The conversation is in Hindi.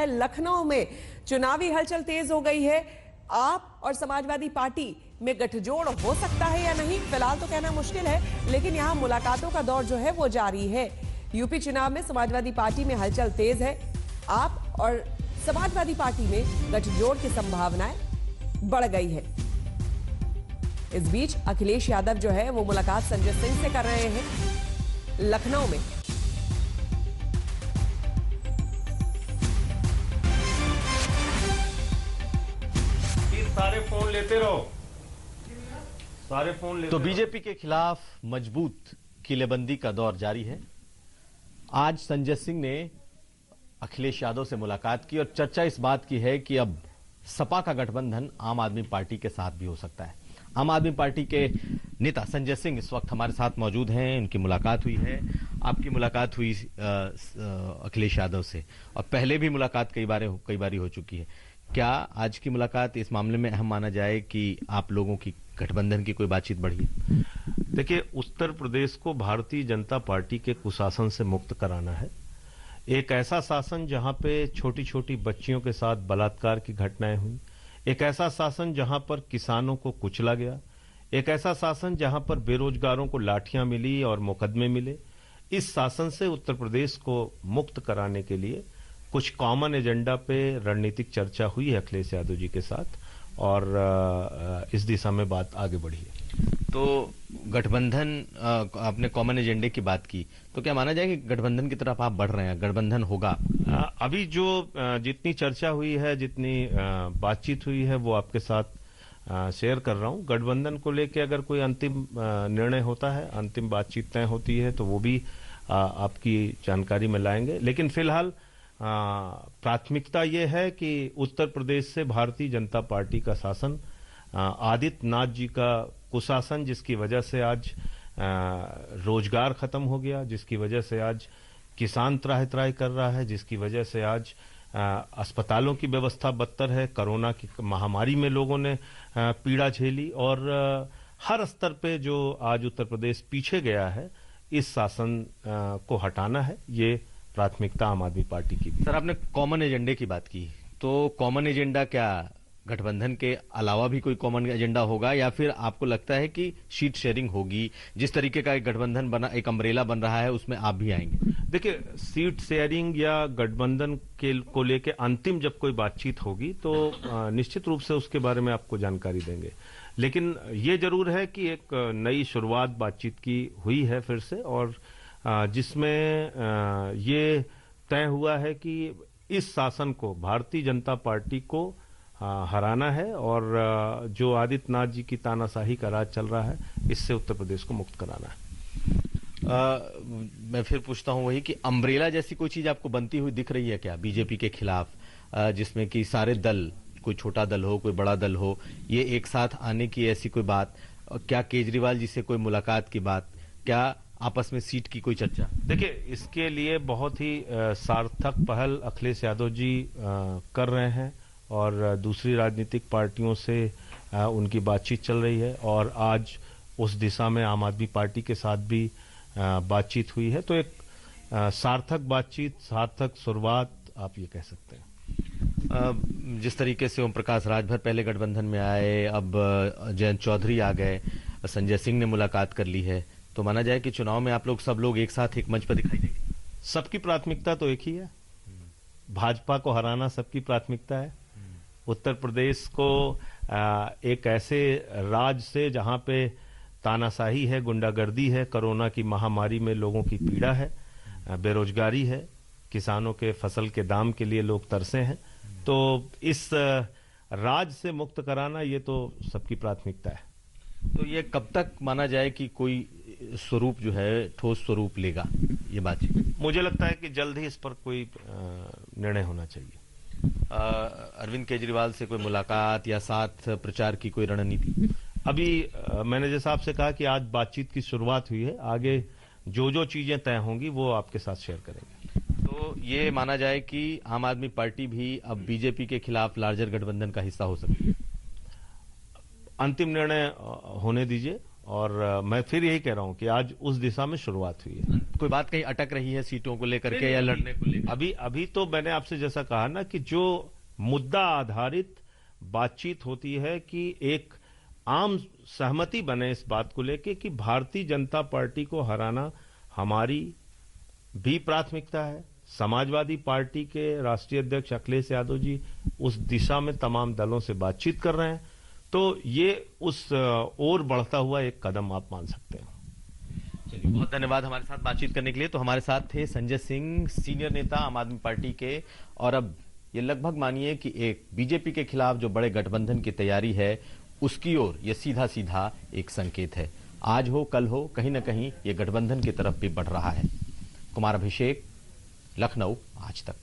है लखनऊ में चुनावी हलचल तेज हो गई है। आप और समाजवादी पार्टी में गठजोड़ हो सकता है या नहीं, फिलहाल तो कहना मुश्किल है, लेकिन यहां मुलाकातों का दौर जो है वो जारी है। यूपी चुनाव में समाजवादी पार्टी में हलचल तेज है। आप और समाजवादी पार्टी में गठजोड़ की संभावनाएं बढ़ गई है। इस बीच अखिलेश यादव जो है वो मुलाकात संजय सिंह से कर रहे हैं लखनऊ में। सारे फोन लेते रहो, सारे फोन लेते तो बीजेपी के खिलाफ मजबूत किलेबंदी का दौर जारी है। आज संजय सिंह ने अखिलेश यादव से मुलाकात की और चर्चा इस बात की है कि अब सपा का गठबंधन आम आदमी पार्टी के साथ भी हो सकता है। आम आदमी पार्टी के नेता संजय सिंह इस वक्त हमारे साथ मौजूद हैं। उनकी मुलाकात हुई है, आपकी मुलाकात हुई अखिलेश यादव से, और पहले भी मुलाकात कई बारी हो चुकी है। क्या आज की मुलाकात इस मामले में अहम माना जाए कि आप लोगों की गठबंधन की कोई बातचीत बढ़ी? देखिए, उत्तर प्रदेश को भारतीय जनता पार्टी के कुशासन से मुक्त कराना है। एक ऐसा शासन जहां पे छोटी छोटी बच्चियों के साथ बलात्कार की घटनाएं हुई, एक ऐसा शासन जहां पर किसानों को कुचला गया, एक ऐसा शासन जहां पर बेरोजगारों को लाठियां मिली और मुकदमे मिले। इस शासन से उत्तर प्रदेश को मुक्त कराने के लिए कुछ कॉमन एजेंडा पे रणनीतिक चर्चा हुई है अखिलेश यादव जी के साथ, और इस दिशा में बात आगे बढ़ी है। तो गठबंधन, आपने कॉमन एजेंडे की बात की, तो क्या माना जाए कि गठबंधन की तरफ आप बढ़ रहे हैं, गठबंधन होगा? अभी जो जितनी चर्चा हुई है, जितनी बातचीत हुई है, वो आपके साथ शेयर कर रहा हूं। गठबंधन को लेके अगर कोई अंतिम निर्णय होता है, अंतिम बातचीत तय होती है, तो वो भी आपकी जानकारी में लाएंगे। लेकिन फिलहाल प्राथमिकता ये है कि उत्तर प्रदेश से भारतीय जनता पार्टी का शासन, आदित्यनाथ जी का कुशासन, जिसकी वजह से आज रोजगार खत्म हो गया, जिसकी वजह से आज किसान त्राहि त्राहि कर रहा है, जिसकी वजह से आज अस्पतालों की व्यवस्था बदतर है, कोरोना की महामारी में लोगों ने पीड़ा झेली, और हर स्तर पे जो आज उत्तर प्रदेश पीछे गया है, इस शासन को हटाना है। ये प्राथमिकता आम आदमी पार्टी की। सर, आपने कॉमन एजेंडे की बात की, तो कॉमन एजेंडा क्या गठबंधन के अलावा भी कोई कॉमन एजेंडा होगा, या फिर आपको लगता है कि सीट शेयरिंग होगी? जिस तरीके का एक गठबंधन बना, एक अम्ब्रेला बन रहा है, उसमें आप भी आएंगे? देखिए, सीट शेयरिंग या गठबंधन के को लेके अंतिम जब कोई बातचीत होगी तो निश्चित रूप से उसके बारे में आपको जानकारी देंगे। लेकिन ये जरूर है कि एक नई शुरुआत बातचीत की हुई है फिर से, और जिसमें ये तय हुआ है कि इस शासन को, भारतीय जनता पार्टी को हराना है, और जो आदित्यनाथ जी की तानाशाही का राज चल रहा है, इससे उत्तर प्रदेश को मुक्त कराना है। मैं फिर पूछता हूं वही कि अम्ब्रेला जैसी कोई चीज आपको बनती हुई दिख रही है क्या बीजेपी के खिलाफ, जिसमें कि सारे दल, कोई छोटा दल हो, कोई बड़ा दल हो, ये एक साथ आने की ऐसी कोई बात? क्या केजरीवाल जी से कोई मुलाकात की बात? क्या आपस में सीट की कोई चर्चा? देखिए, इसके लिए बहुत ही सार्थक पहल अखिलेश यादव जी कर रहे हैं, और दूसरी राजनीतिक पार्टियों से उनकी बातचीत चल रही है, और आज उस दिशा में आम आदमी पार्टी के साथ भी बातचीत हुई है। तो एक सार्थक बातचीत, सार्थक शुरुआत आप ये कह सकते हैं। जिस तरीके से ओम प्रकाश राजभर पहले गठबंधन में आए, अब जयंत चौधरी आ गए, संजय सिंह ने मुलाकात कर ली है, तो माना जाए कि चुनाव में आप लोग सब लोग एक साथ एक मंच पर दिखाई देंगे? सबकी प्राथमिकता तो एक ही है, भाजपा को हराना सबकी प्राथमिकता है। उत्तर प्रदेश को एक ऐसे राज से जहां पे तानाशाही है, गुंडागर्दी है, कोरोना की महामारी में लोगों की पीड़ा है, बेरोजगारी है, किसानों के फसल के दाम के लिए लोग तरसे हैं, तो इस राज से मुक्त कराना ये तो सबकी प्राथमिकता है। तो ये कब तक माना जाए कि कोई स्वरूप जो है, ठोस स्वरूप लेगा ये बातचीत? मुझे लगता है कि जल्द ही इस पर कोई निर्णय होना चाहिए। अरविंद केजरीवाल से कोई मुलाकात या साथ प्रचार की कोई रणनीति? अभी मैंने जैसा आपसे कहा कि आज बातचीत की शुरुआत हुई है, आगे जो जो चीजें तय होंगी वो आपके साथ शेयर करेंगे। तो ये माना जाए कि आम आदमी पार्टी भी अब बीजेपी के खिलाफ लार्जर गठबंधन का हिस्सा हो सकती है? अंतिम निर्णय होने दीजिए, और मैं फिर यही कह रहा हूं कि आज उस दिशा में शुरुआत हुई है। कोई बात कहीं अटक रही है सीटों को लेकर के या लड़ने को लेकर? अभी तो मैंने आपसे जैसा कहा ना कि जो मुद्दा आधारित बातचीत होती है कि एक आम सहमति बने इस बात को लेकर कि भारतीय जनता पार्टी को हराना हमारी भी प्राथमिकता है। समाजवादी पार्टी के राष्ट्रीय अध्यक्ष अखिलेश यादव जी उस दिशा में तमाम दलों से बातचीत कर रहे हैं, तो ये उस ओर बढ़ता हुआ एक कदम आप मान सकते हैं। चलिए, बहुत धन्यवाद हमारे साथ बातचीत करने के लिए। तो हमारे साथ थे संजय सिंह, सीनियर नेता आम आदमी पार्टी के, और अब ये लगभग मानिए कि एक बीजेपी के खिलाफ जो बड़े गठबंधन की तैयारी है उसकी ओर ये सीधा सीधा एक संकेत है। आज हो कल हो, कहीं ना कहीं ये गठबंधन की तरफ भी बढ़ रहा है। कुमार अभिषेक, लखनऊ, आज तक।